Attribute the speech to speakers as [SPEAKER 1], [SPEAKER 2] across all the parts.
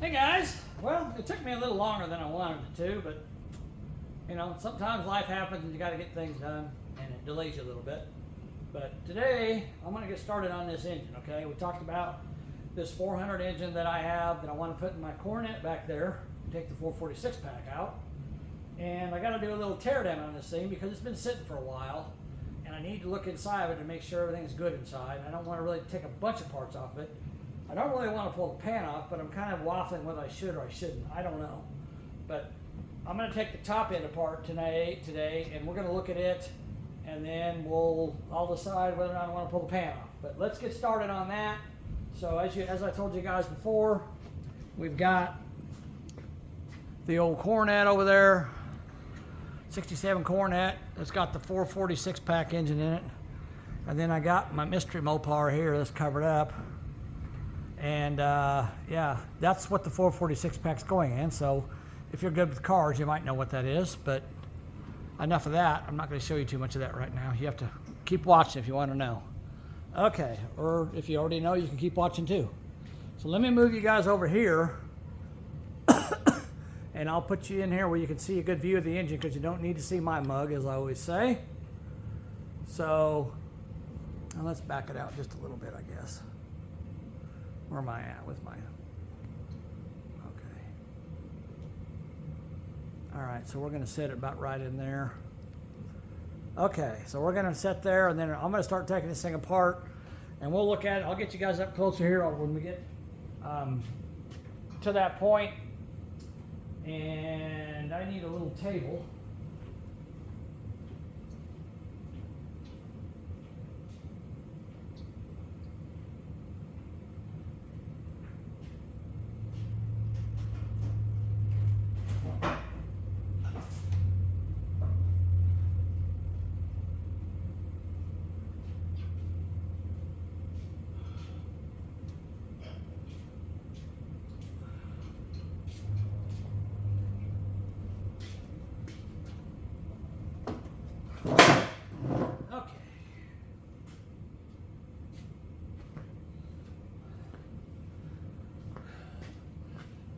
[SPEAKER 1] Hey guys, well, it took me a little longer than I wanted it to, but you know, sometimes life happens and you got to get things done and it delays you a little bit. But today, I'm going to get started on this engine, okay? We talked about this 400 engine that I have that I want to put in my Coronet back there, take the 446 pack out. And I got to do a little tear down on this thing because it's been sitting for a while and I need to look inside of it to make sure everything's good inside. I don't want to really take a bunch of parts off it. I don't really want to pull the pan off, but I'm kind of waffling whether I should or I shouldn't. I don't know. But I'm going to take the top end apart today, and we're going to look at it, and then I'll decide whether or not I want to pull the pan off. But let's get started on that. So as I told you guys before, we've got the old Coronet over there, 67 Coronet. It's got the 446 pack engine in it. And then I got my mystery Mopar here that's covered up. And yeah, that's what the 446 pack's going in. So if you're good with cars, you might know what that is. But enough of that. I'm not going to show you too much of that right now. You have to keep watching if you want to know. Okay, or if you already know, you can keep watching too. So let me move you guys over here. And I'll put you in here where you can see a good view of the engine because you don't need to see my mug, as I always say. So now let's back it out just a little bit, I guess. Where am I at with my, okay. All right, so we're gonna set it about right in there. Okay, so we're gonna set there and then I'm gonna start taking this thing apart and we'll look at it. I'll get you guys up closer here when we get to that point. And I need a little table.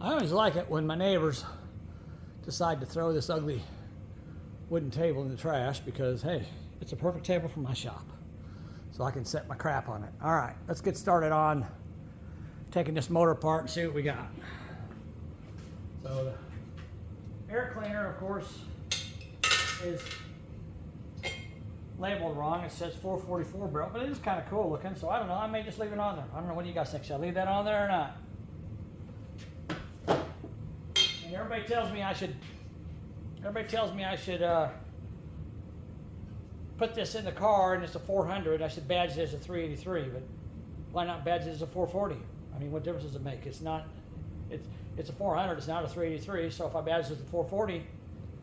[SPEAKER 1] I always like it when my neighbors decide to throw this ugly wooden table in the trash because, hey, it's a perfect table for my shop. So I can set my crap on it. All right, let's get started on taking this motor apart and see what we got. So the air cleaner, of course, is labeled wrong. It says 444 barrel, but it is kind of cool looking. So I don't know, I may just leave it on there. I don't know, what do you guys think? Should I leave that on there or not? Everybody tells me I should put this in the car and it's a 400. I should badge it as a 383, but why not badge it as a 440? I mean, what difference does it make? It's a 400, it's not a 383, so if I badge it as a 440,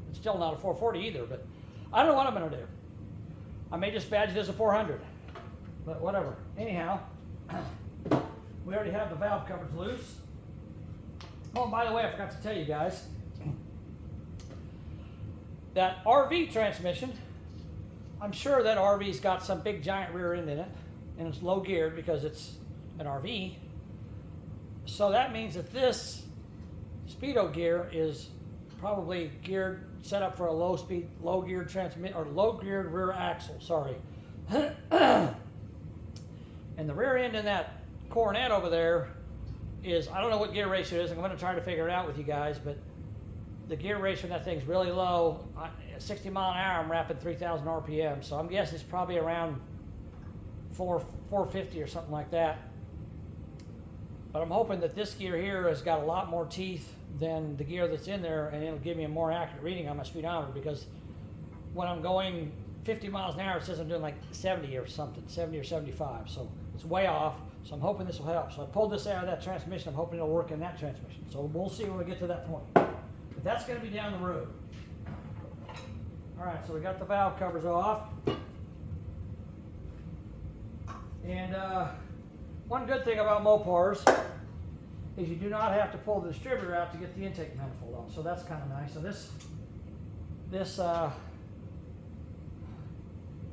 [SPEAKER 1] it's still not a 440 either, but I don't know what I'm gonna do. I may just badge it as a 400, but whatever. Anyhow, we already have the valve covers loose. Oh, and by the way, I forgot to tell you guys, that RV transmission, I'm sure that RV's got some big giant rear end in it, and it's low geared because it's an RV. So that means that this speedo gear is probably geared, set up for a low geared transmission, or low geared rear axle, sorry. And the rear end in that Coronet over there is, I don't know what gear ratio it is. I'm going to try to figure it out with you guys, but the gear ratio on that thing's really low. 60 mile an hour, I'm wrapping 3,000 RPM, so I'm guessing it's probably around 450 or something like that. But I'm hoping that this gear here has got a lot more teeth than the gear that's in there, and it'll give me a more accurate reading on my speedometer, because when I'm going 50 miles an hour, it says I'm doing like 70 or something, 70 or 75, so it's way off. So I'm hoping this will help. So I pulled this out of that transmission. I'm hoping it'll work in that transmission. So we'll see when we get to that point. But that's going to be down the road. All right, so we got the valve covers off. And one good thing about Mopars is you do not have to pull the distributor out to get the intake manifold off. So that's kind of nice. So this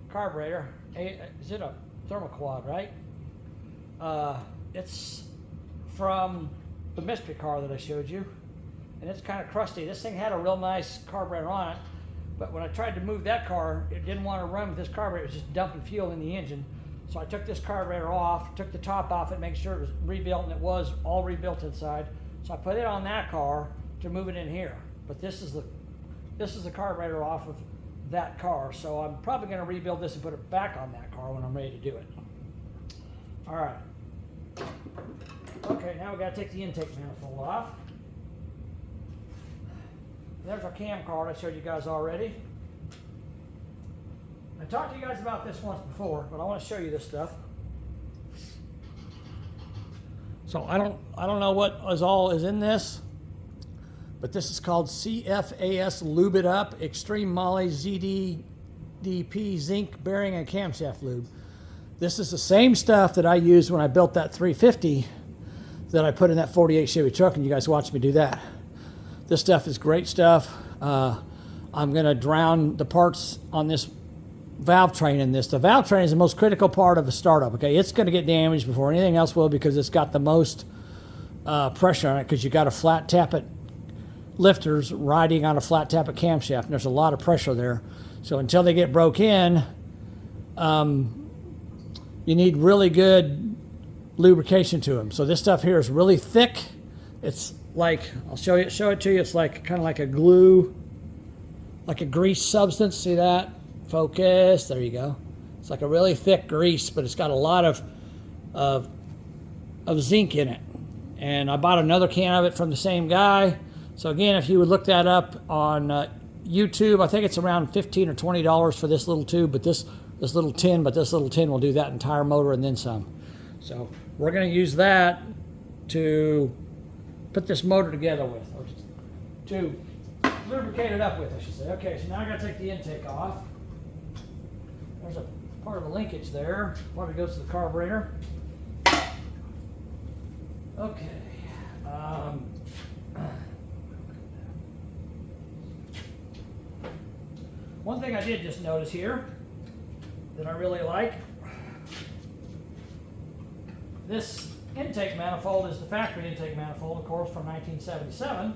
[SPEAKER 1] carburetor, is it a thermoquad, right? It's from the mystery car that I showed you, and it's kind of crusty. This thing had a real nice carburetor on it, but when I tried to move that car, it didn't want to run with this carburetor. It was just dumping fuel in the engine. So I took this carburetor off, took the top off it, make sure it was rebuilt, and it was all rebuilt inside. So I put it on that car to move it in here. But this is the carburetor off of that car. So I'm probably going to rebuild this and put it back on that car when I'm ready to do it. All right. Okay, now we got to take the intake manifold off. There's our cam card I showed you guys already. I talked to you guys about this once before, but I want to show you this stuff. So I don't know what all is in this, but this is called CFAS Lube It Up Extreme Moly ZDDP Zinc Bearing and Camshaft Lube. This is the same stuff that I used when I built that 350 that I put in that 48 Chevy truck, and you guys watched me do that. This stuff is great stuff. I'm going to drown the parts on this valve train in this. The valve train is the most critical part of a startup. Okay, it's going to get damaged before anything else will because it's got the most pressure on it, because you got a flat tappet lifters riding on a flat tappet camshaft, and there's a lot of pressure there. So until they get broke in, you need really good lubrication to them. So this stuff here is really thick. It's like, I'll show it to you. It's like kind of like a glue, like a grease substance. See that? Focus. There you go. It's like a really thick grease, but it's got a lot of zinc in it. And I bought another can of it from the same guy. So again, if you would look that up on YouTube, I think it's around $15 or $20 for this little tube, but this little tin will do that entire motor and then some. So we're going to use that to put this motor together with, or to lubricate it up with, I should say. Okay, so now I got to take the intake off. There's a part of the linkage there. Probably goes to the carburetor. Okay. One thing I did just notice here that I really like, this intake manifold is the factory intake manifold, of course, from 1977,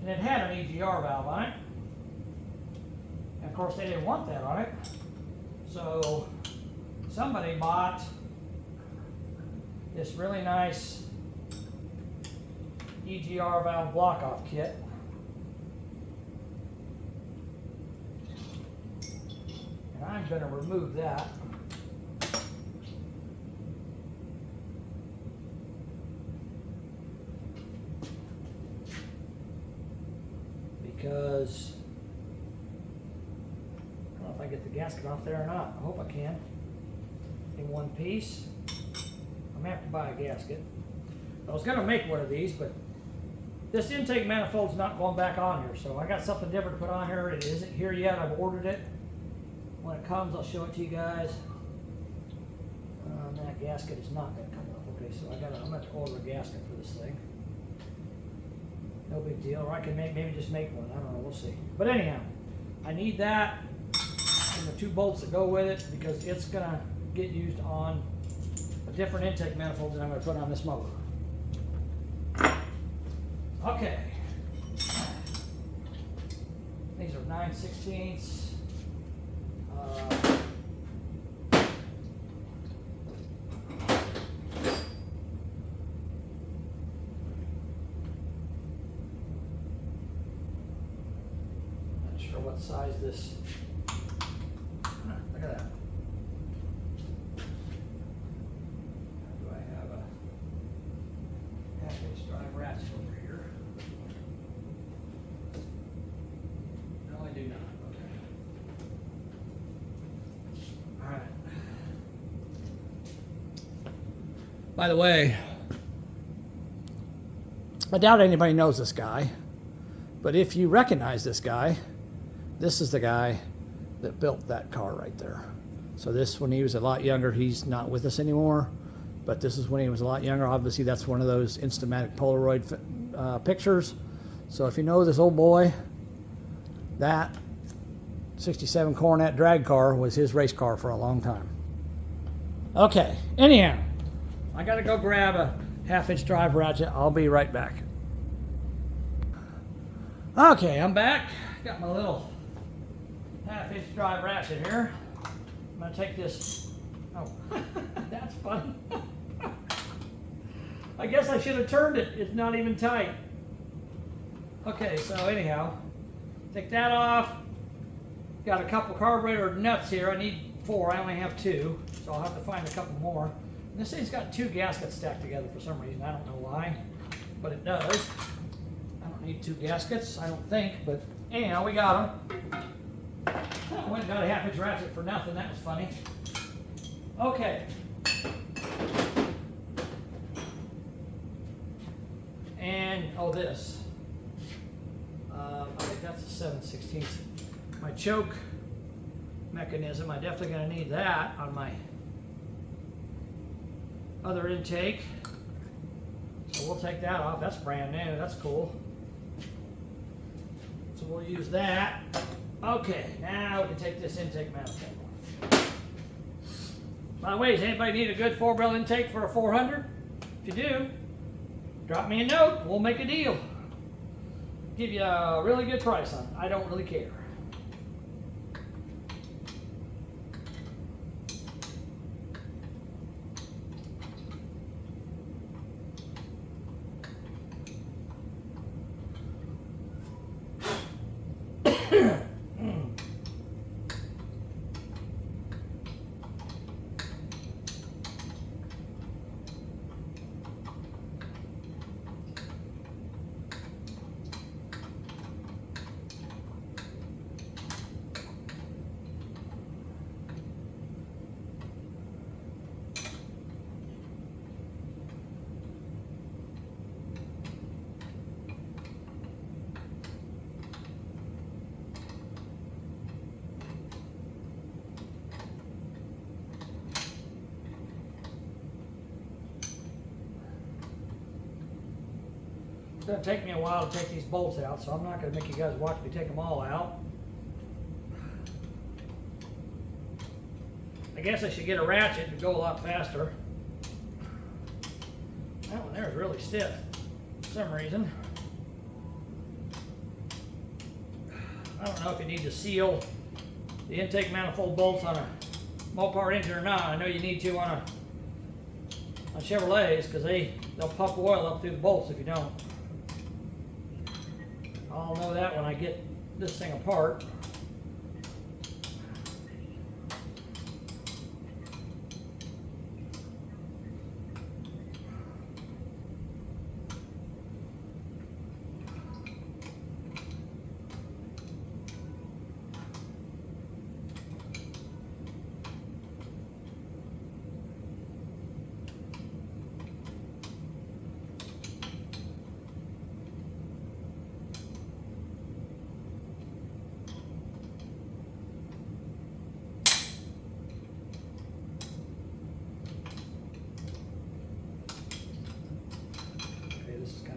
[SPEAKER 1] and it had an EGR valve on it. And of course, they didn't want that on it, so somebody bought this really nice EGR valve block-off kit. And I'm going to remove that. Because I don't know if I get the gasket off there or not. I hope I can. In one piece. I'm going to have to buy a gasket. I was going to make one of these, but this intake manifold's not going back on here, so I got something different to put on here. It isn't here yet. I've ordered it. When it comes, I'll show it to you guys. That gasket is not going to come off. Okay, so I'm going to have to order a gasket for this thing. No big deal. Or I can maybe just make one. I don't know. We'll see. But anyhow, I need that and the 2 bolts that go with it, because it's going to get used on a different intake manifold that I'm going to put on this motor. Okay. These are 9/16. Not sure what size this. Look at that. Do I have a half-inch drive ratchet over here? No, I do not. Okay. All right. By the way, I doubt anybody knows this guy, but if you recognize this guy, this is the guy that built that car right there. So this, when he was a lot younger, he's not with us anymore, but this is when he was a lot younger. Obviously, that's one of those Instamatic Polaroid pictures. So if you know this old boy, that 67 Coronet drag car was his race car for a long time. Okay, anyhow, I gotta go grab a 1/2-inch drive ratchet. I'll be right back. Okay, I'm back. Got my little 1/2-inch drive ratchet here. I'm gonna take this. Oh, that's funny. I guess I should have turned it. It's not even tight. Okay, so anyhow, take that off. Got a couple carburetor nuts here. I need 4. I only have 2, so I'll have to find a couple more. And this thing's got 2 gaskets stacked together for some reason. I don't know why, but it does. I don't need 2 gaskets, I don't think, but anyhow, we got them. I went and got a 1/2-inch ratchet for nothing. That was funny. Okay. And, oh, this. I think that's a 7/16. My choke mechanism, I'm definitely going to need that on my other intake. So we'll take that off. That's brand new. That's cool. So we'll use that. Okay, now we can take this intake manifold off. By the way, does anybody need a good 4-barrel intake for a 400? If you do, drop me a note. We'll make a deal. Give you a really good price on it. I don't really care. It's going to take me a while to take these bolts out, so I'm not going to make you guys watch me take them all out. I guess I should get a ratchet to go a lot faster. That one there is really stiff for some reason. I don't know if you need to seal the intake manifold bolts on a Mopar engine or not. I know you need to on Chevrolets because they'll pump oil up through the bolts if you don't. I'll know that when I get this thing apart.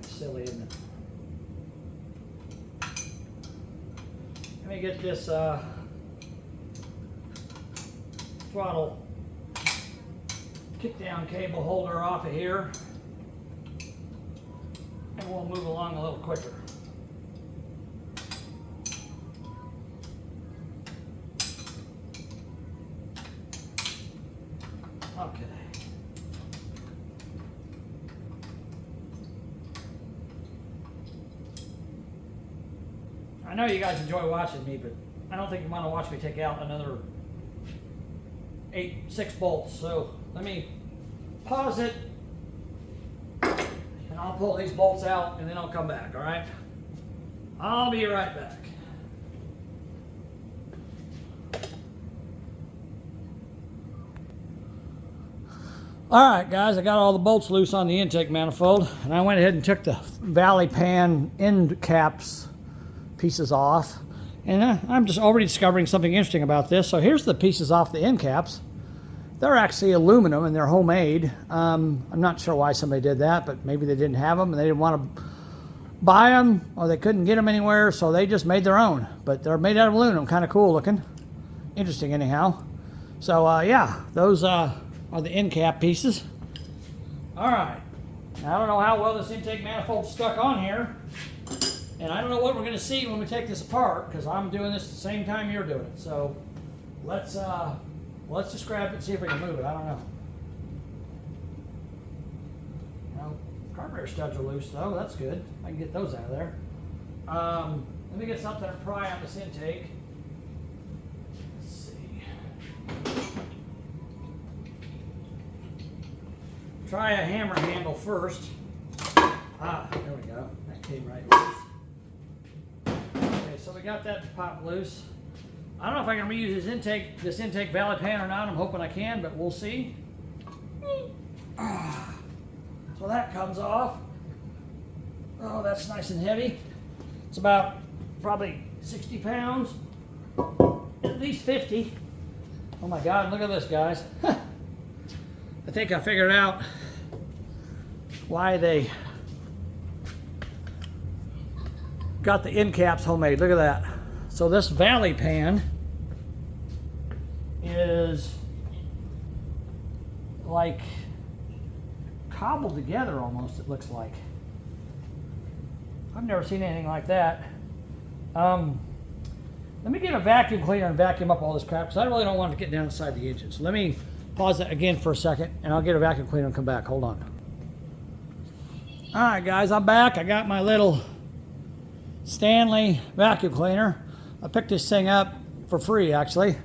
[SPEAKER 1] Silly, isn't it? Let me get this throttle kick-down cable holder off of here, and we'll move along a little quicker. Okay. I know you guys enjoy watching me, but I don't think you want to watch me take out another 6 bolts. So let me pause it, and I'll pull these bolts out, and then I'll come back, all right? I'll be right back. All right, guys, I got all the bolts loose on the intake manifold, and I went ahead and took the valley pan end caps pieces off, and I'm just already discovering something interesting about this. So here's the pieces off the end caps. They're actually aluminum and they're homemade. I'm not sure why somebody did that, but maybe they didn't have them and they didn't want to buy them, or they couldn't get them anywhere, so they just made their own. But they're made out of aluminum, kind of cool looking. Interesting anyhow. So yeah, those are the end cap pieces. All right, Now, I don't know how well this intake manifold's stuck on here, and I don't know what we're going to see when we take this apart, because I'm doing this at the same time you're doing it. So let's just grab it and see if we can move it. I don't know. Now, carburetor studs are loose though. That's good. I can get those out of there. Let me get something to pry on this intake. Let's see. Try a hammer handle first. Ah, there we go. That came right loose. Okay, so we got that to pop loose. I don't know if I can reuse this intake valley pan or not. I'm hoping I can, but we'll see. So that comes off. Oh, that's nice and heavy. It's about probably 60 pounds, at least 50. Oh my God, look at this, guys. I think I figured out why they got the end caps homemade. Look at that. So this valley pan is like cobbled together almost, it looks like. I've never seen anything like that. Let me get a vacuum cleaner and vacuum up all this crap, because I really don't want it to get down inside the engine. So let me pause that again for a second, and I'll get a vacuum cleaner and come back. Hold on. All right, guys, I'm back. I got my little Stanley vacuum cleaner. I picked this thing up for free, actually.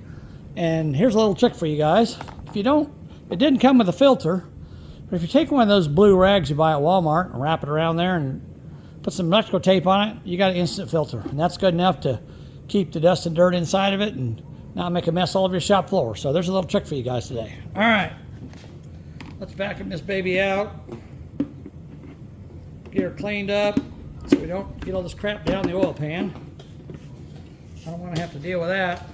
[SPEAKER 1] And here's a little trick for you guys. If you don't, it didn't come with a filter, but if you take one of those blue rags you buy at Walmart and wrap it around there and put some electrical tape on it, you got an instant filter. And that's good enough to keep the dust and dirt inside of it and not make a mess all over your shop floor. So there's a little trick for you guys today. All right, let's vacuum this baby out. Get her cleaned up so we don't get all this crap down the oil pan. I don't want to have to deal with that.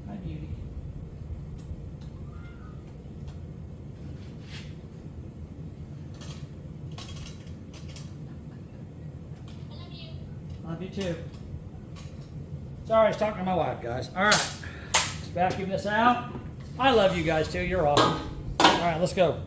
[SPEAKER 1] Hi, beauty. Love you too. Sorry, I was talking to my wife, guys. All right, let's vacuum this out. I love you guys too. You're awesome. All right, let's go.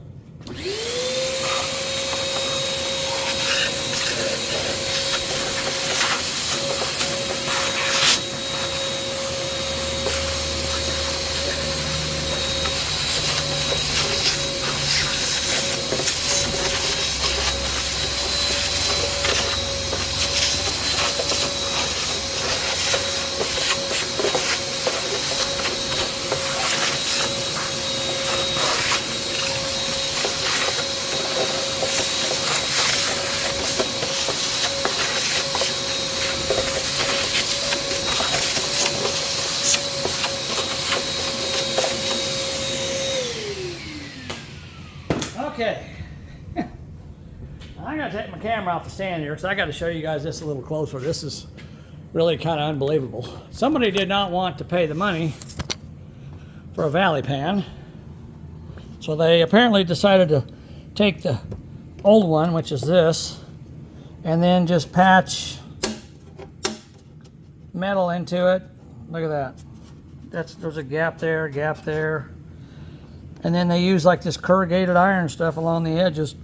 [SPEAKER 1] Okay, I gotta take my camera off the stand here because I gotta show you guys this a little closer. This is really kind of unbelievable. Somebody did not want to pay the money for a valley pan, so they apparently decided to take the old one, which is this, and then just patch metal into it. Look at that. There's a gap there, and then they use like this corrugated iron stuff along the edges,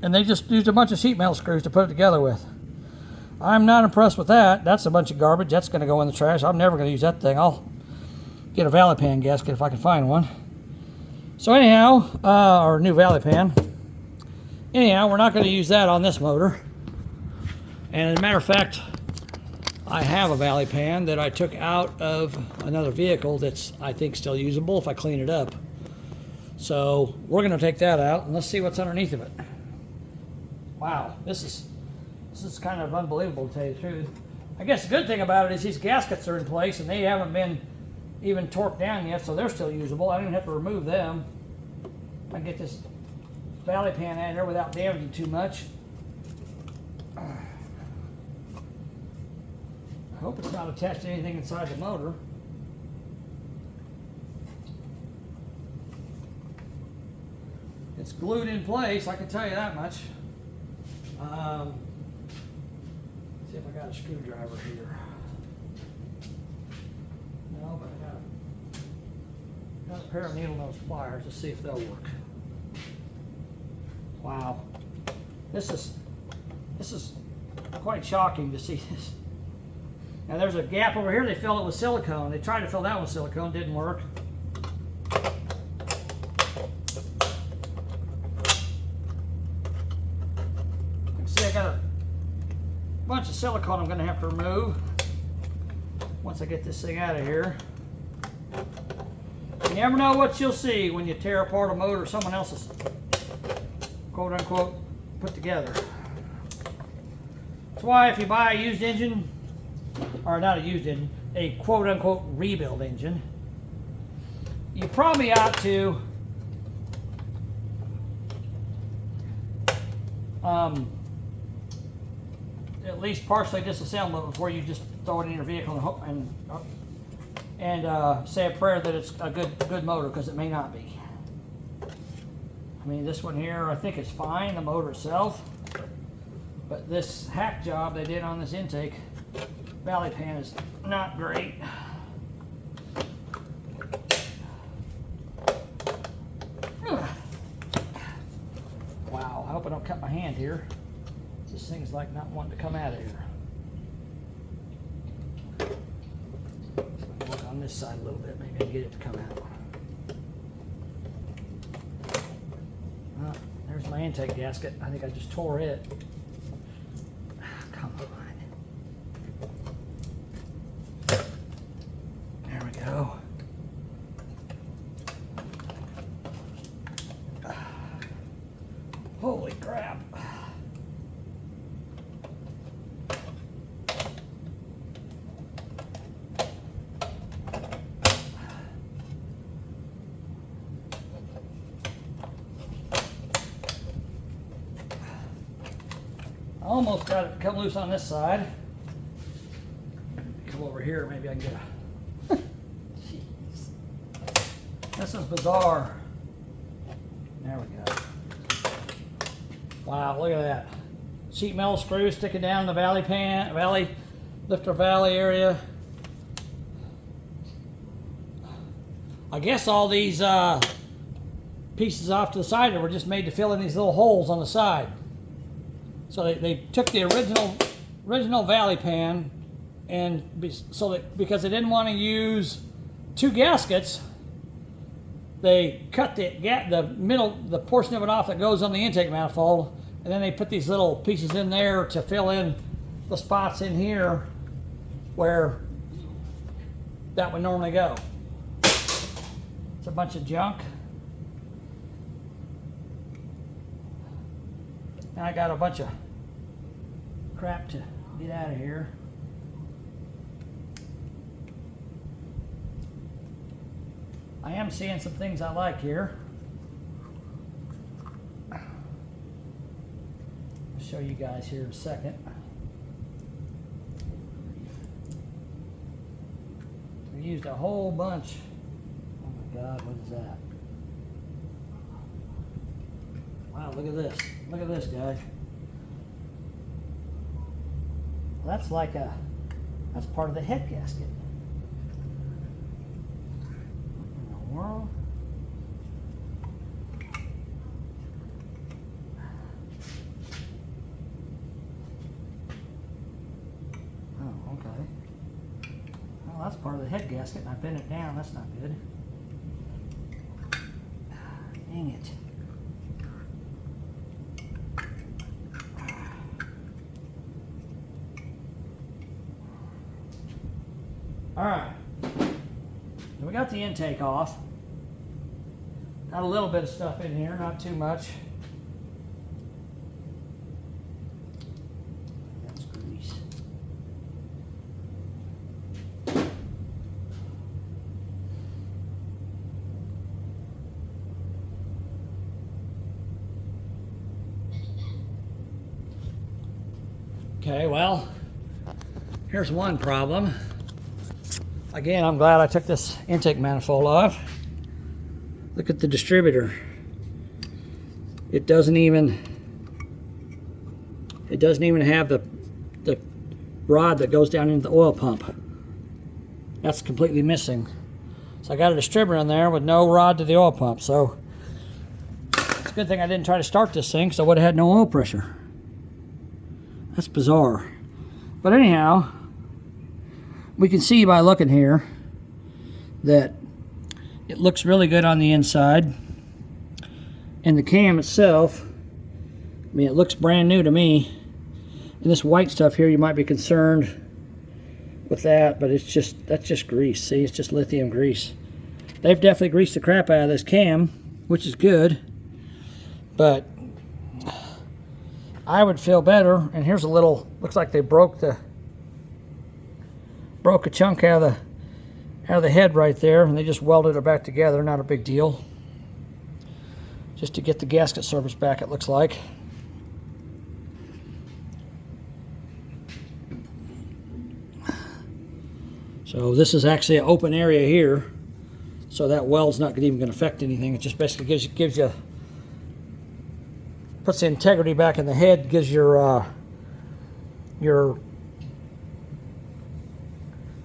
[SPEAKER 1] and they just used a bunch of sheet metal screws to put it together with. I'm not impressed with that. That's a bunch of garbage. That's going to go in the trash. I'm never going to use that thing. I'll get a valley pan gasket if I can find one. So anyhow, or new valley pan. Anyhow, we're not going to use that on this motor. And as a matter of fact, I have a valley pan that I took out of another vehicle that's, I think, still usable if I clean it up. So we're going to take that out and let's see what's underneath of it. Wow, this is kind of unbelievable, to tell you the truth. I guess the good thing about it is these gaskets are in place and they haven't been even torqued down yet, so they're still usable. I don't even have to remove them. I can get this valley pan out of here without damaging too much. I hope it's not attached to anything inside the motor. It's glued in place, I can tell you that much. See if I got a screwdriver here. No, but I got pair of needle nose pliers to see if they'll work. Wow, this is quite shocking to see this. Now there's a gap over here. They filled it with silicone. They tried to fill that with silicone, didn't work. See, I got a bunch of silicone I'm going to have to remove once I get this thing out of here. You never know what you'll see when you tear apart a motor someone else's quote unquote put together. That's why if you buy a used engine, or not a used engine, a quote unquote rebuild engine, you probably ought to at least partially disassemble it before you just throw it in your vehicle and say a prayer that it's a good motor, because it may not be. I mean, this one here I think is fine, the motor itself, but this hack job they did on this intake valley pan is not great. Wow, I hope I don't cut my hand here. This thing's like not wanting to come out of here. Work on this side a little bit, maybe I can get it to come out. There's my intake gasket. I think I just tore it. Come on. There we go. Holy crap. Almost got it to come loose on this side. Come over here, maybe I can get a... Jeez. This is bizarre. There we go. Wow, look at that. Sheet metal screw sticking down the lifter valley area. I guess all these pieces off to the side were just made to fill in these little holes on the side. So they took the original valley pan, and because they didn't want to use two gaskets, they cut the portion of it off that goes on the intake manifold, and then they put these little pieces in there to fill in the spots in here where that would normally go. It's a bunch of junk. Now I got a bunch of crap to get out of here. I am seeing some things I like here. I'll show you guys here in a second. We used a whole bunch. Oh my God, what is that? Wow, look at this. Look at this, guys. Well, that's part of the head gasket. What in the world? Oh, okay. Well, that's part of the head gasket, and I bent it down. That's not good. Dang it. All right, so we got the intake off. Got a little bit of stuff in here, not too much. That's grease. Okay, well, here's one problem. Again, I'm glad I took this intake manifold off. Look at the distributor. It doesn't even have the rod that goes down into the oil pump. That's completely missing. So I got a distributor in there with no rod to the oil pump. So it's a good thing I didn't try to start this thing, because I would have had no oil pressure. That's bizarre. But anyhow, we can see by looking here that it looks really good on the inside. And the cam itself, I mean, it looks brand new to me. And this white stuff here, you might be concerned with that, but that's just grease. See, it's just lithium grease. They've definitely greased the crap out of this cam, which is good. But I would feel better. And here's a little, looks like they broke a chunk out of the head right there, and they just welded it back together. Not a big deal. Just to get the gasket service back, it looks like. So this is actually an open area here, so that weld's not even going to affect anything. It just basically gives you puts the integrity back in the head, gives your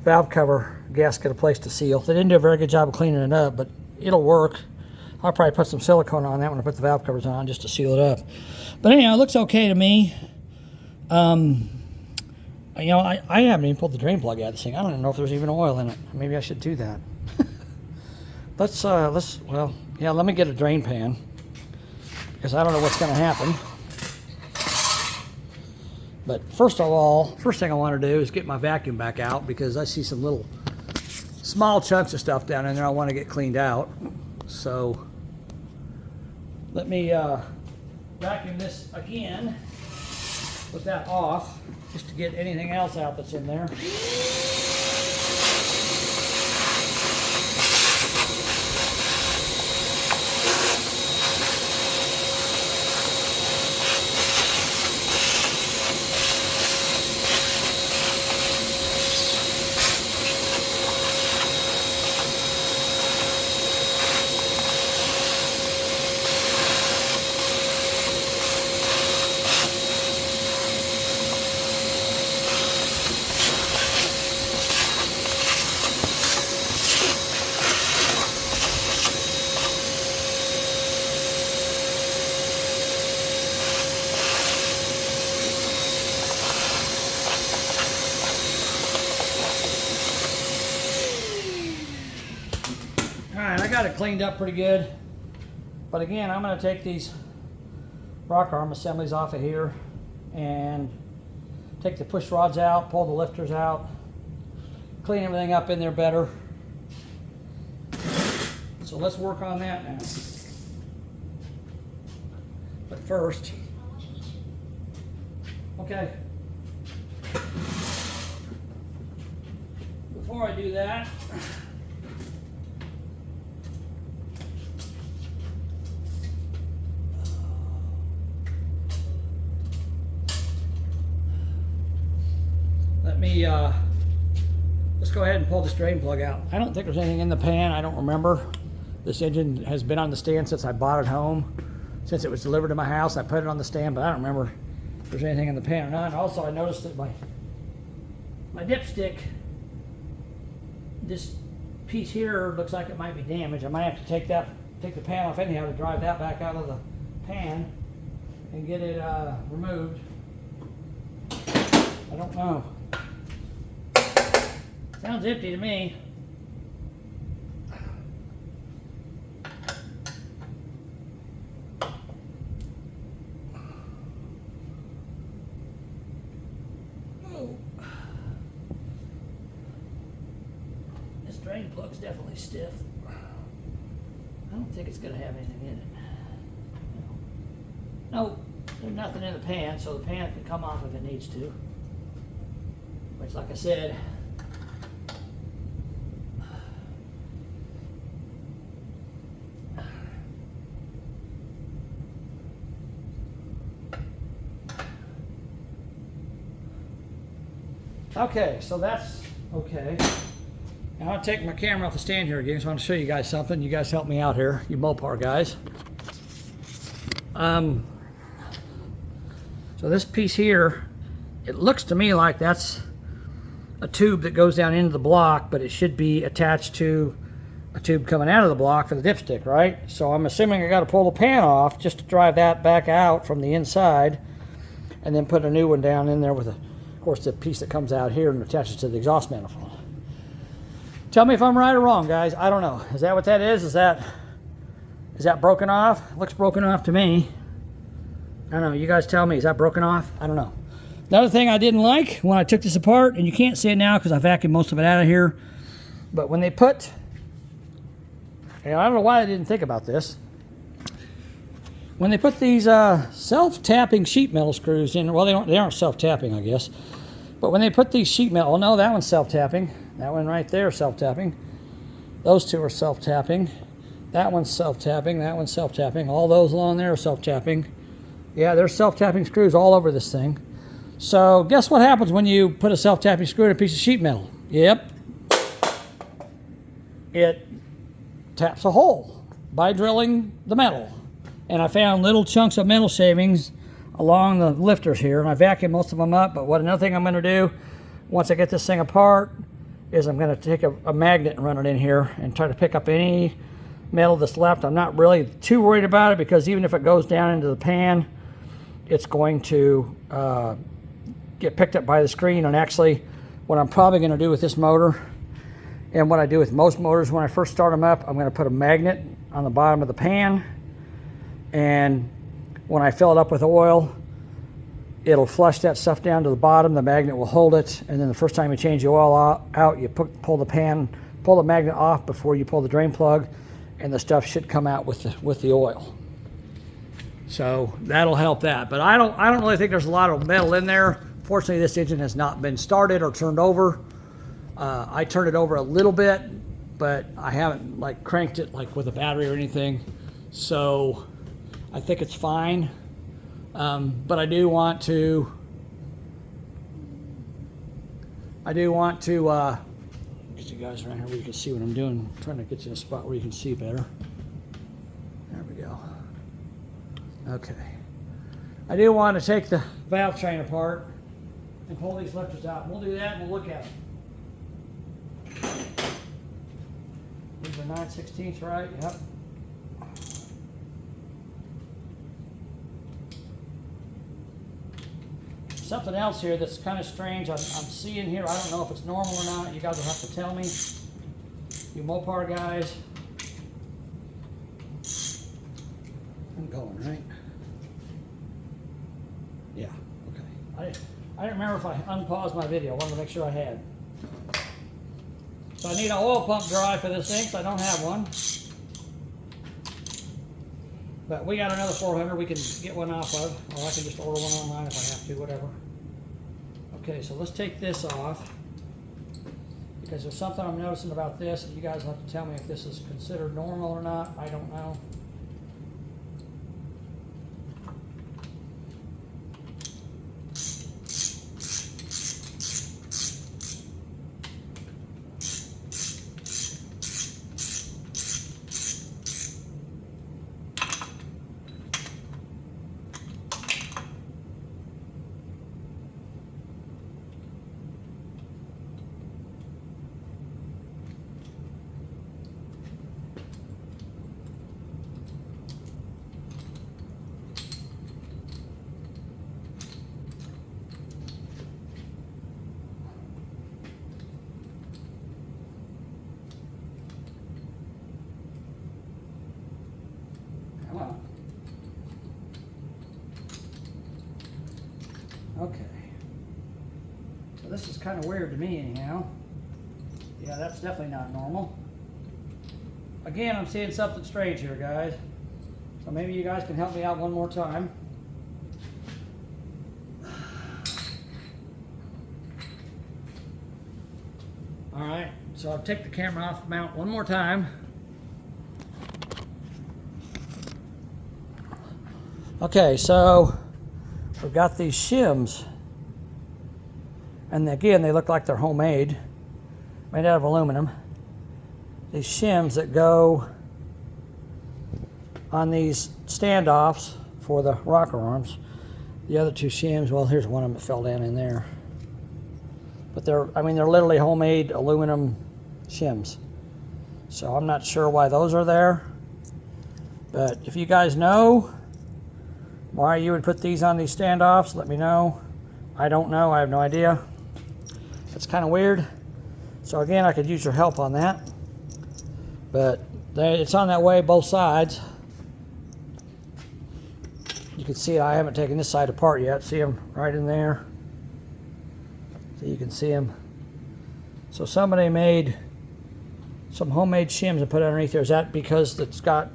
[SPEAKER 1] valve cover gasket a place to seal. They didn't do a very good job of cleaning it up, but it'll work. I'll probably put some silicone on that when I put the valve covers on, just to seal it up. But anyhow, it looks okay to me. You know, I haven't even pulled the drain plug out of this thing. I don't even know if there's even oil in it. Maybe I should do that. Well, yeah, let me get a drain pan, because I don't know what's going to happen. But first thing I want to do is get my vacuum back out, because I see some little small chunks of stuff down in there I want to get cleaned out. So let me vacuum this again with that off, just to get anything else out that's in there. Got it cleaned up pretty good, but again, I'm going to take these rock arm assemblies off of here and take the push rods out, pull the lifters out, clean everything up in there better. So let's work on that now. But first, okay, before I do that, let's go ahead and pull this drain plug out. I don't think there's anything in the pan. I don't remember. This engine has been on the stand since I bought it home. Since it was delivered to my house, I put it on the stand, but I don't remember if there's anything in the pan or not. And also, I noticed that my dipstick, this piece here looks like it might be damaged. I might have to take the pan off anyhow to drive that back out of the pan and get it removed. I don't know. Sounds empty to me. Oh. This drain plug's definitely stiff. I don't think it's going to have anything in it. No, there's nothing in the pan, so the pan can come off if it needs to. Which, like I said, okay, so that's okay. Now I'll take my camera off the stand here again, so I want to show you guys something. You guys help me out here, you Mopar guys. So this piece here, it looks to me like that's a tube that goes down into the block, but it should be attached to a tube coming out of the block for the dipstick, right? So I'm assuming I got to pull the pan off just to drive that back out from the inside, and then put a new one down in there with, of course, the piece that comes out here and attaches to the exhaust manifold. Tell me if I'm right or wrong, guys. I don't know. Is that what that is? Is that broken off? Looks broken off to me. I don't know. You guys tell me. Is that broken off? I don't know. Another thing I didn't like when I took this apart, and you can't see it now because I vacuumed most of it out of here, but when they put, and I don't know why I didn't think about this, when they put these self-tapping sheet metal screws in, well, they aren't self-tapping, I guess, but when they put these sheet metal, oh no, that one's self-tapping. That one right there is self-tapping. Those two are self-tapping. That one's self-tapping. That one's self-tapping. All those along there are self-tapping. Yeah, there's self-tapping screws all over this thing. So guess what happens when you put a self-tapping screw in a piece of sheet metal? Yep. It taps a hole by drilling the metal. And I found little chunks of metal shavings along the lifters here, and I vacuumed most of them up. But another thing I'm going to do once I get this thing apart is I'm going to take a magnet and run it in here and try to pick up any metal that's left. I'm not really too worried about it because even if it goes down into the pan, it's going to get picked up by the screen. And actually, what I'm probably going to do with this motor, and what I do with most motors when I first start them up, I'm going to put a magnet on the bottom of the pan, and when I fill it up with oil, it'll flush that stuff down to the bottom. The magnet will hold it, and then the first time you change the oil out, you pull the magnet off before you pull the drain plug, and the stuff should come out with the oil. So that'll help that. But I don't really think there's a lot of metal in there. Fortunately, this engine has not been started or turned over. I turned it over a little bit, but I haven't like cranked it like with a battery or anything. So I think it's fine. But I do want to get you guys around here where you can see what I'm doing. I'm trying to get you in a spot where you can see better. There we go. Okay. I do want to take the valve train apart and pull these lifters out. We'll do that and we'll look at them. These are 9/16, right? Yep. Something else here that's kind of strange I'm seeing here. I don't know if it's normal or not. You guys will have to tell me. You Mopar guys. I'm going, right? Yeah, okay. I didn't remember if I unpaused my video. I wanted to make sure I had. So I need an oil pump dry for this thing, so I don't have one. But we got another 400 we can get one off of, or I can just order one online if I have to, whatever. Okay, so let's take this off, because there's something I'm noticing about this, and you guys will have to tell me if this is considered normal or not. I don't know. Okay. So this is kind of weird to me anyhow. Yeah, that's definitely not normal. Again, I'm seeing something strange here, guys. So maybe you guys can help me out one more time. All right, so I'll take the camera off mount one more time. Okay, so we've got these shims, and again, they look like they're homemade, made out of aluminum. These shims that go on these standoffs for the rocker arms. The other two shims, well, here's one of them that fell down in there. But they're literally homemade aluminum shims. So I'm not sure why those are there. But if you guys know why you would put these on these standoffs, let me know. I don't know. I have no idea. It's kind of weird. So again, I could use your help on that. But it's on that way, both sides. You can see I haven't taken this side apart yet. See them right in there. So you can see them. So somebody made some homemade shims and put it underneath there. Is that because it's got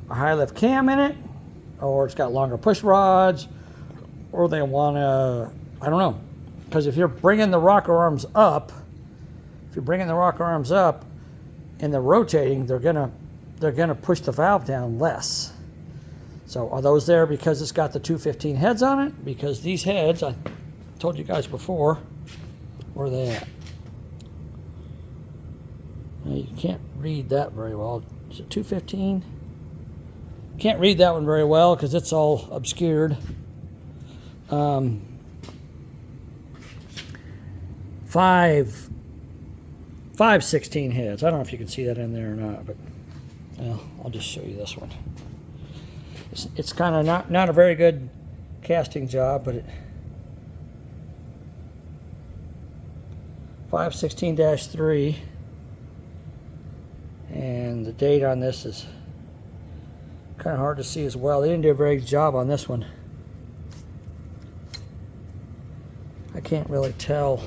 [SPEAKER 1] a high lift cam in it? Or it's got longer push rods? Or they want to, I don't know. Because if you're bringing the rocker arms up, and they're rotating, they're gonna push the valve down less. So are those there because it's got the 215 heads on it? Because these heads, I told you guys before, where are they at? You can't read that very well. Is it 215? Can't read that one very well because it's all obscured. 516 heads. I don't know if you can see that in there or not, but well, I'll just show you this one. It's kind of not a very good casting job, but it 516-3, and the date on this is kind of hard to see as well. They didn't do a very good job on this one. I can't really tell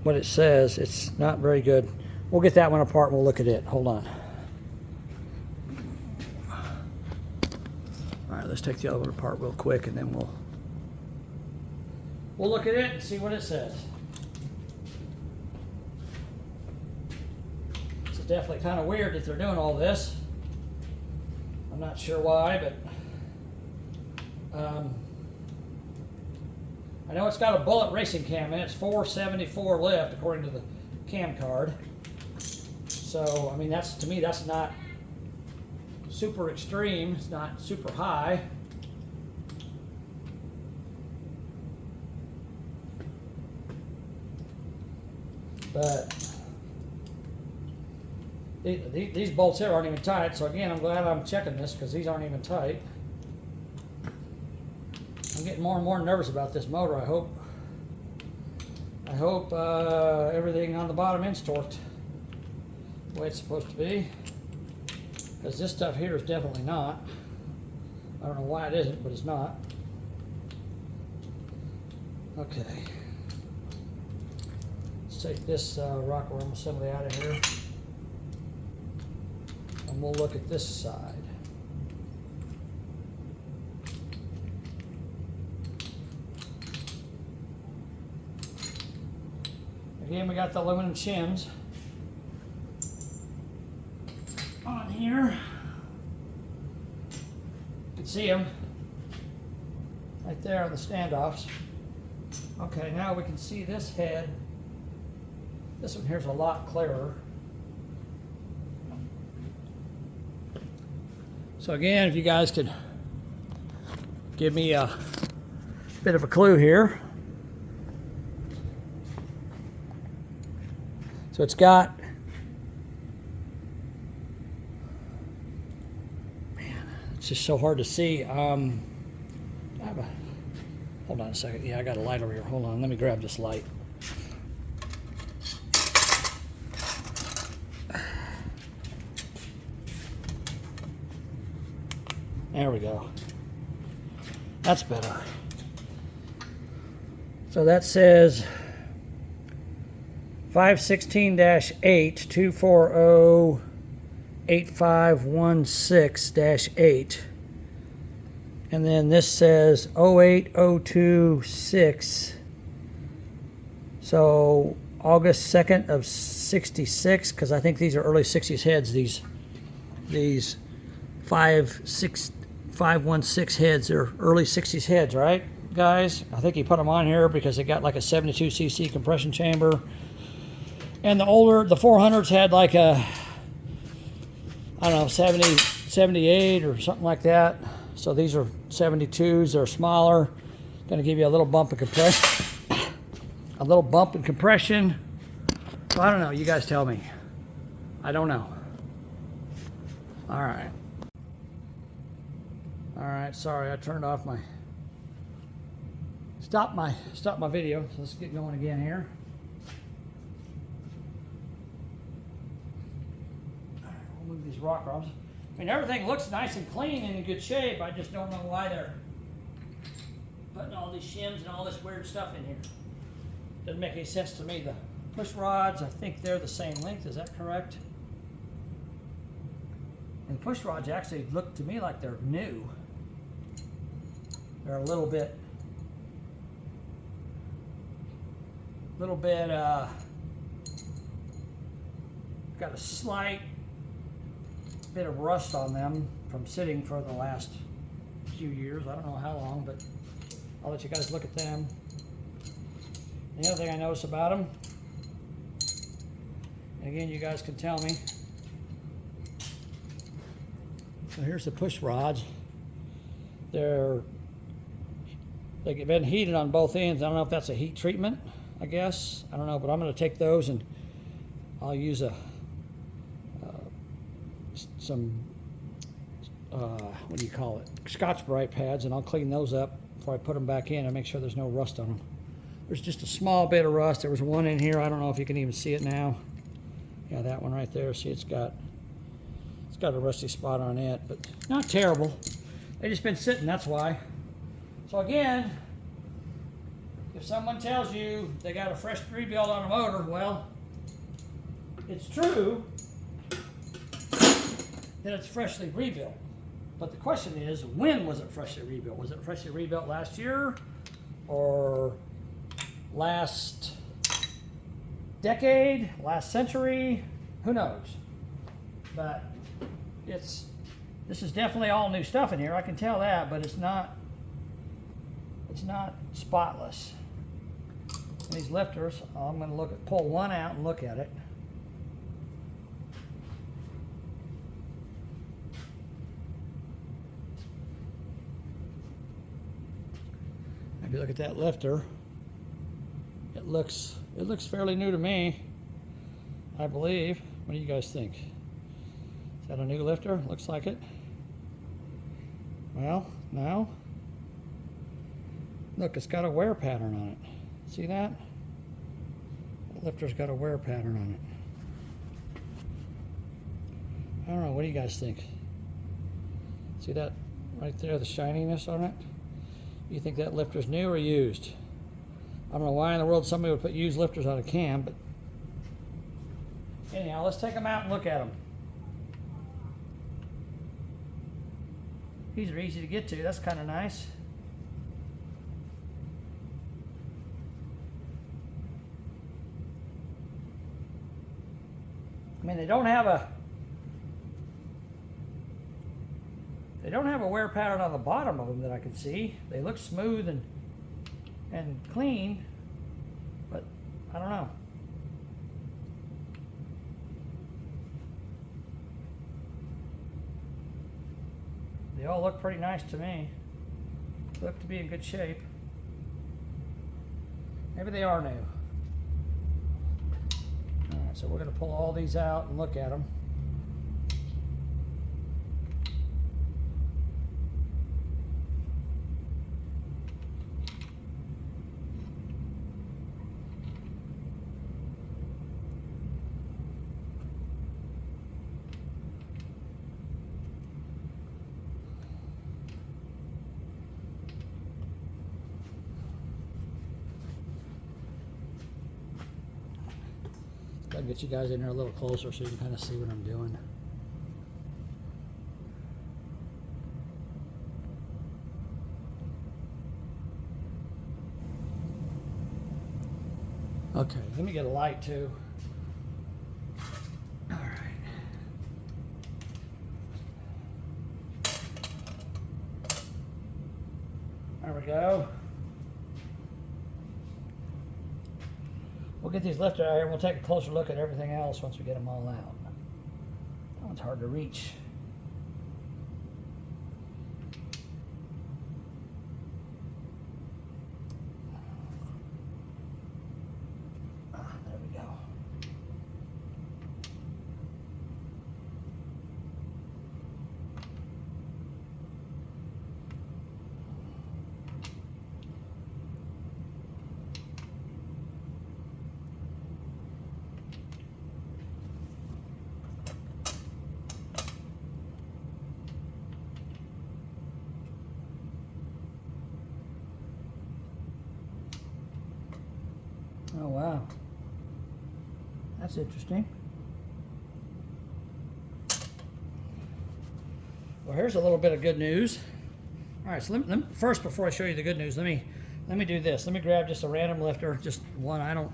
[SPEAKER 1] what it says. It's not very good. We'll get that one apart and we'll look at it. Hold on. All right, let's take the other one apart real quick and then we'll look at it and see what it says. It's definitely kind of weird that they're doing all this. I'm not sure why, but I know it's got a bullet racing cam in it. It's 474 lift according to the cam card. So, I mean, to me, that's not super extreme. It's not super high. But these bolts here aren't even tight. So again, I'm glad I'm checking this because these aren't even tight. I'm getting more and more nervous about this motor. I hope everything on the bottom end's torqued the way it's supposed to be, because this stuff here is definitely not. I don't know why it isn't, but it's not. Okay, let's take this rocker arm assembly out of here and we'll look at this side. Again, we got the aluminum shims on here. You can see them right there on the standoffs. Okay, now we can see this head. This one here's a lot clearer. So again, if you guys could give me a bit of a clue here. So it's got, man, it's just so hard to see. Hold on a second. Yeah, I got a light over here. Hold on, let me grab this light. There we go. That's better. So that says 516-8 240-8516-8, and then this says 08026, so August 2nd of 66, because I think these are early 60s heads. These 516 heads are early 60s heads, right, guys? I think he put them on here because they got like a 72cc compression chamber. And the 400s had like a, I don't know, 70, 78 or something like that. So these are 72s, they're smaller. Gonna give you a little bump in compression. So I don't know, you guys tell me. I don't know. All right. All right, sorry, I turned off my, stop my video. So let's get going again here. All right, we'll move these rock arms. I mean, everything looks nice and clean and in good shape. I just don't know why they're putting all these shims and all this weird stuff in here. Doesn't make any sense to me. The push rods, I think they're the same length. Is that correct? And the push rods actually look to me like they're new. They're a little bit got a slight bit of rust on them from sitting for the last few years. I don't know how long, but I'll let you guys look at them. The other thing I notice about them, and again, you guys can tell me. So here's the push rods. They've been heated on both ends. I don't know if that's a heat treatment, I guess. I don't know, but I'm going to take those and I'll use some what do you call it? Scotch-Brite pads, and I'll clean those up before I put them back in and make sure there's no rust on them. There's just a small bit of rust. There was one in here. I don't know if you can even see it now. Yeah, that one right there. See, it's got a rusty spot on it, but not terrible. They've just been sitting, that's why. So again, if someone tells you they got a fresh rebuild on a motor, well, it's true that it's freshly rebuilt. But the question is, when was it freshly rebuilt? Was it freshly rebuilt last year or last decade, last century? Who knows? But this is definitely all new stuff in here. I can tell that, but it's not spotless. These lifters, I'm going to pull one out and look at it. If you look at that lifter, it looks fairly new to me, I believe. What do you guys think? Is that a new lifter? Looks like it. Well, no. Look, it's got a wear pattern on it. See that? The lifter's got a wear pattern on it. I don't know, what do you guys think? See that right there, the shininess on it? You think that lifter's new or used? I don't know why in the world somebody would put used lifters on a cam, but anyhow, let's take them out and look at them. These are easy to get to, that's kind of nice. I mean, they don't have a wear pattern on the bottom of them that I can see. They look smooth and clean, but I don't know. They all look pretty nice to me. Look to be in good shape. Maybe they are new. All right, so we're going to pull all these out and look at them. I'll get you guys in here a little closer so you can kind of see what I'm doing. Okay, let me get a light too. All right. There we go. We'll get these lifted out here and we'll take a closer look at everything else once we get them all out. That one's hard to reach. There we go. That's interesting. Well, here's a little bit of good news. All right, so first, before I show you the good news, let me do this. Let me grab just a random lifter, just one. I don't,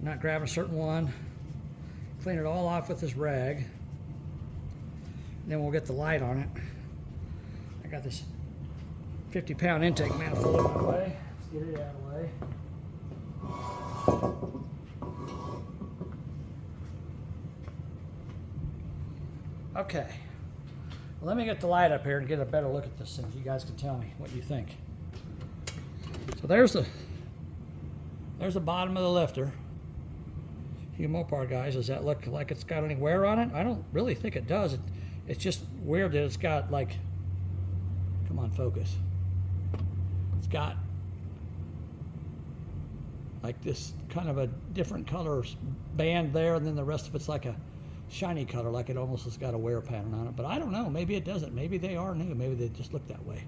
[SPEAKER 1] not grab a certain one. Clean it all off with this rag. And then we'll get the light on it. I got this 50-pound intake manifold in my way. Let's get it out of the way. Okay, well, let me get the light up here and get a better look at this thing so you guys can tell me what you think. So there's the bottom of the lifter. You Mopar guys, does that look like it's got any wear on it? I don't really think it does. It's just weird that it's got like, come on, focus. It's got like this kind of a different color band there, and then the rest of it's like a shiny color, like it almost has got a wear pattern on it. But I don't know, maybe it doesn't. Maybe they are new. Maybe they just look that way.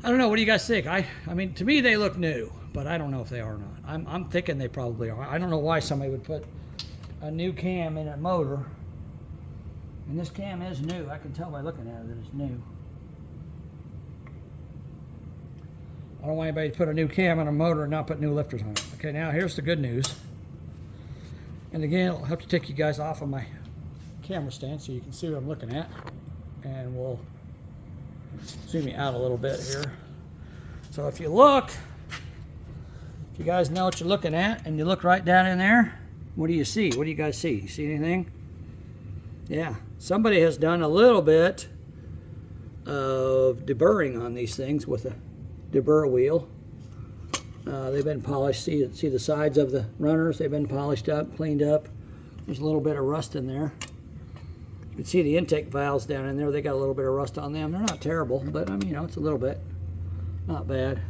[SPEAKER 1] I don't know. What do you guys think? I mean, to me, they look new, but I don't know if they are or not. I'm thinking they probably are. I don't know why somebody would put a new cam in a motor. And this cam is new. I can tell by looking at it that it's new. I don't want anybody to put a new cam on a motor and not put new lifters on it. Okay, now here's the good news. And again, I'll have to take you guys off of my camera stand so you can see what I'm looking at. And we'll zoom me out a little bit here. So if you look, if you guys know what you're looking at, and you look right down in there, what do you see? What do you guys see? You see anything? Yeah, somebody has done a little bit of deburring on these things with a deburr wheel. They've been polished. See the sides of the runners? They've been polished up, cleaned up. There's a little bit of rust in there. You can see the intake valves down in there. They got a little bit of rust on them. They're not terrible, but I mean, it's a little bit. Not bad.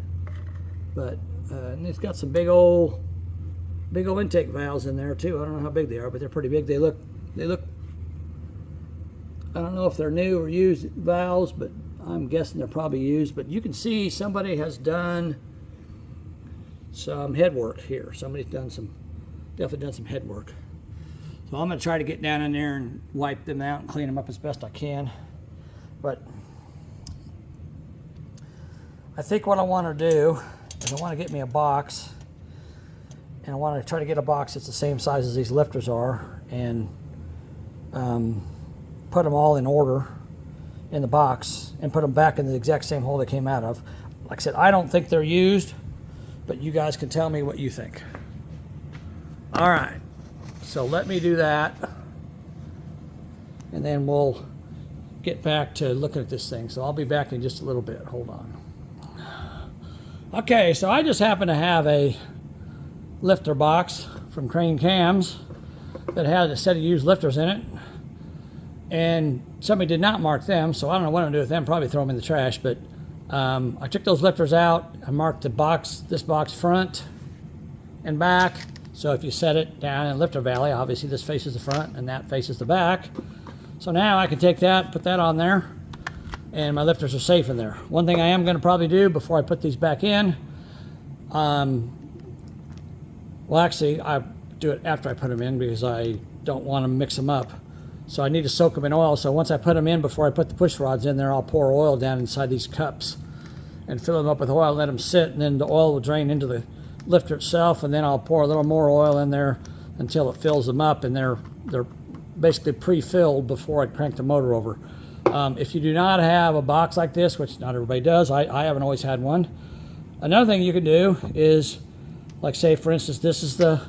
[SPEAKER 1] But and it's got some big old intake valves in there too. I don't know how big they are, but they're pretty big. They look. I don't know if they're new or used valves, but I'm guessing they're probably used. But you can see somebody has done some head work here. Somebody's definitely done some head work. So I'm going to try to get down in there and wipe them out and clean them up as best I can. But I think what I want to do is I want to get me a box, and I want to try to get a box that's the same size as these lifters are, and put them all in order in the box and put them back in the exact same hole they came out of. Like I said, I don't think they're used, but you guys can tell me what you think. All right, so let me do that, and then we'll get back to looking at this thing. So I'll be back in just a little bit. Hold on. Okay, so I just happen to have a lifter box from Crane Cams that had a set of used lifters in it, and somebody did not mark them, so I don't know what I'm gonna do with them. Probably throw them in the trash. But I took those lifters out. I marked this box front and back. So if you set it down in lifter valley, obviously this faces the front and that faces the back. So now I can take that, put that on there, and my lifters are safe in there. One thing I am going to probably do before I put these back in, well, actually I do it after I put them in because I don't want to mix them up. So I need to soak them in oil. So once I put them in, before I put the push rods in there, I'll pour oil down inside these cups and fill them up with oil, let them sit, and then the oil will drain into the lifter itself, and then I'll pour a little more oil in there until it fills them up, and they're basically pre-filled before I crank the motor over. If you do not have a box like this, which not everybody does, I haven't always had one. Another thing you can do is, like say for instance, this is the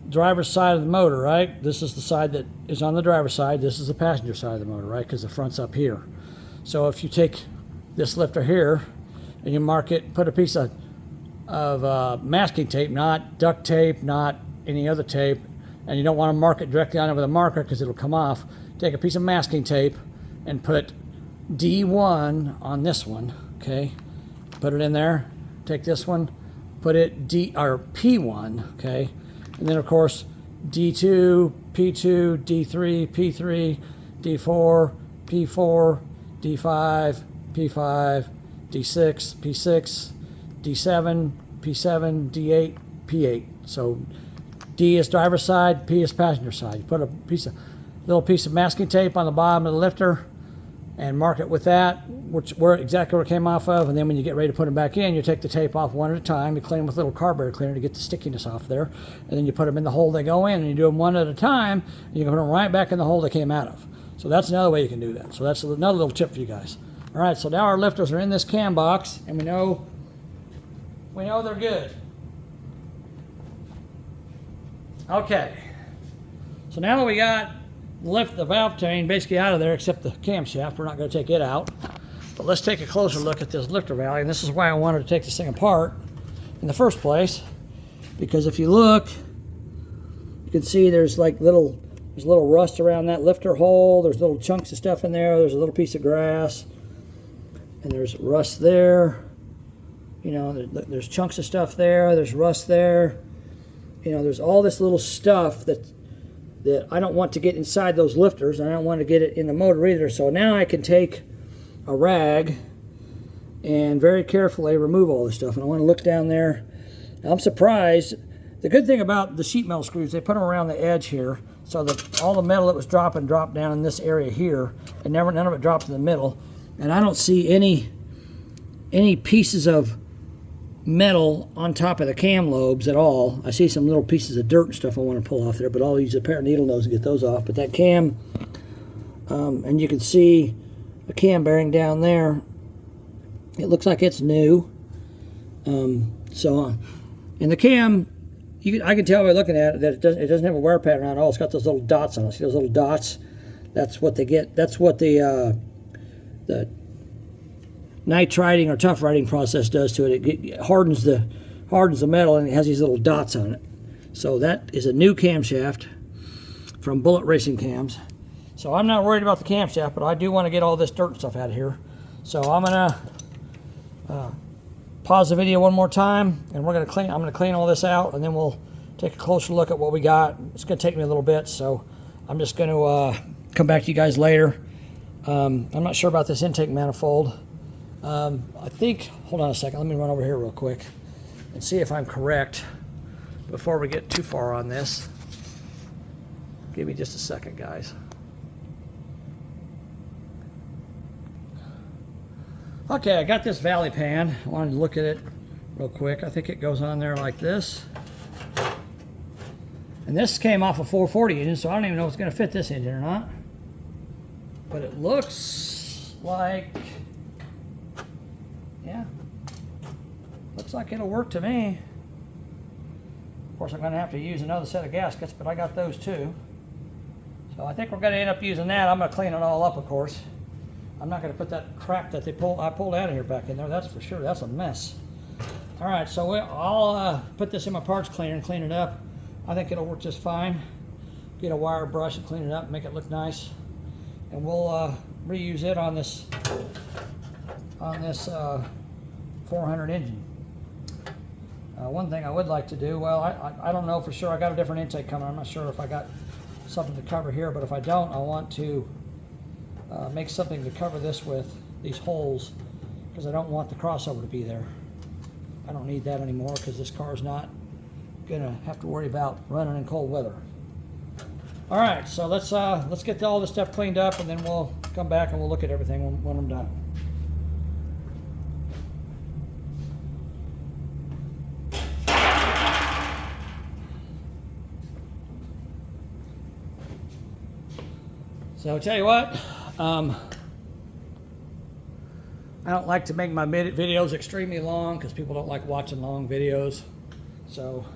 [SPEAKER 1] driver's side of the motor, right? This is the side that is on the driver's side. This is the passenger side of the motor, right? Because the front's up here. So if you take this lifter here and you mark it, put a piece of masking tape, not duct tape, not any other tape, and you don't want to mark it directly on it with a marker because it'll come off. Take a piece of masking tape and put D1 on this one, okay? Put it in there. Take this one, put it P1, okay? And then of course D2, P2, D3, P3, D4, P4, D5, P5, D6, P6, D7, P7, D8, P8. So D is driver's side, P is passenger side. You put a little piece of masking tape on the bottom of the lifter and mark it with that, exactly where it came off of, and then when you get ready to put them back in, you take the tape off one at a time, you clean them with a little carburetor cleaner to get the stickiness off there, and then you put them in the hole they go in, and you do them one at a time, and you can put them right back in the hole they came out of. So that's another way you can do that. So that's another little tip for you guys. All right, so now our lifters are in this cam box, and we know they're good. Okay, so now that we got the valve chain basically out of there, except the camshaft, we're not going to take it out. But let's take a closer look at this lifter valve, and this is why I wanted to take this thing apart in the first place, because if you look, you can see there's like little rust around that lifter hole. There's little chunks of stuff in there. There's a little piece of grass, and there's rust there. You know, there's chunks of stuff there. There's rust there. You know, there's all this little stuff that I don't want to get inside those lifters. I don't want to get it in the motor either. So now I can take a rag and very carefully remove all this stuff. And I want to look down there. Now, I'm surprised. The good thing about the sheet metal screws, they put them around the edge here so that all the metal that was dropping dropped down in this area here, and none of it dropped in the middle. And I don't see any pieces of metal on top of the cam lobes at all. I see some little pieces of dirt and stuff I want to pull off there, but I'll use a pair of needle nose to get those off. But that cam, and you can see a cam bearing down there. It looks like it's new. And the cam, I can tell by looking at it that it doesn't have a wear pattern on it at all. It's got those little dots on it. See those little dots? That's what they get. That's what the nitriding or tough riding process does to it. It hardens the metal, and it has these little dots on it. So that is a new camshaft from Bullet Racing Cams. So I'm not worried about the camshaft, but I do want to get all this dirt and stuff out of here. So I'm gonna pause the video one more time, and I'm gonna clean all this out, and then we'll take a closer look at what we got. It's gonna take me a little bit, so I'm just gonna come back to you guys later. I'm not sure about this intake manifold. I think, hold on a second, let me run over here real quick and see if I'm correct before we get too far on this. Give me just a second, guys. Okay, I got this valley pan. I wanted to look at it real quick. I think it goes on there like this. And this came off a 440 engine, so I don't even know if it's going to fit this engine or not. But it looks like, yeah, looks like it'll work to me. Of course, I'm going to have to use another set of gaskets, but I got those too. So I think we're going to end up using that. I'm going to clean it all up, of course. I'm not going to put that crap that I pulled out of here back in there. That's for sure. That's a mess. All right, so I'll put this in my parts cleaner and clean it up. I think it'll work just fine. Get a wire brush and clean it up, make it look nice, and we'll reuse it on this 400 engine. One thing I would like to do, well, I don't know for sure. I got a different intake coming. I'm not sure if I got something to cover here, but if I don't, I want to make something to cover this with, these holes, because I don't want the crossover to be there. I don't need that anymore because this car is not gonna have to worry about running in cold weather. All right, so let's get all this stuff cleaned up, and then we'll come back and we'll look at everything when I'm done. So I'll tell you what, I don't like to make my videos extremely long because people don't like watching long videos. So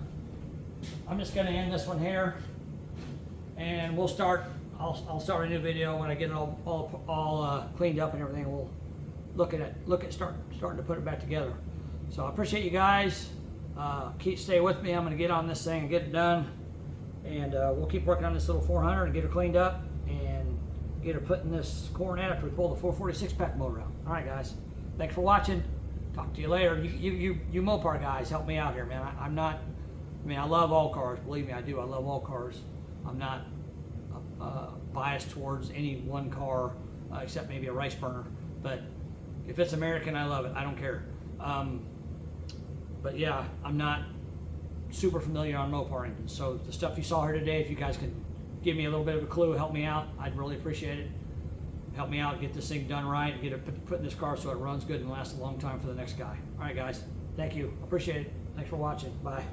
[SPEAKER 1] I'm just going to end this one here, and we'll start. I'll start a new video when I get it all cleaned up and everything. We'll look at starting to put it back together. So I appreciate you guys. Stay with me. I'm going to get on this thing and get it done, and we'll keep working on this little 400 and get her cleaned up and get her put in this Coronet after we pull the 446 pack motor out. All right, guys. Thanks for watching. Talk to you later. You Mopar guys, help me out here, man. I love all cars. Believe me, I do. I love all cars. I'm not biased towards any one car, except maybe a rice burner. But if it's American, I love it. I don't care. But yeah, I'm not super familiar on Mopar engines. So the stuff you saw here today, if you guys can give me a little bit of a clue, help me out, I'd really appreciate it. Help me out, get this thing done right, and get it put in this car so it runs good and lasts a long time for the next guy. All right, guys, thank you. Appreciate it. Thanks for watching. Bye.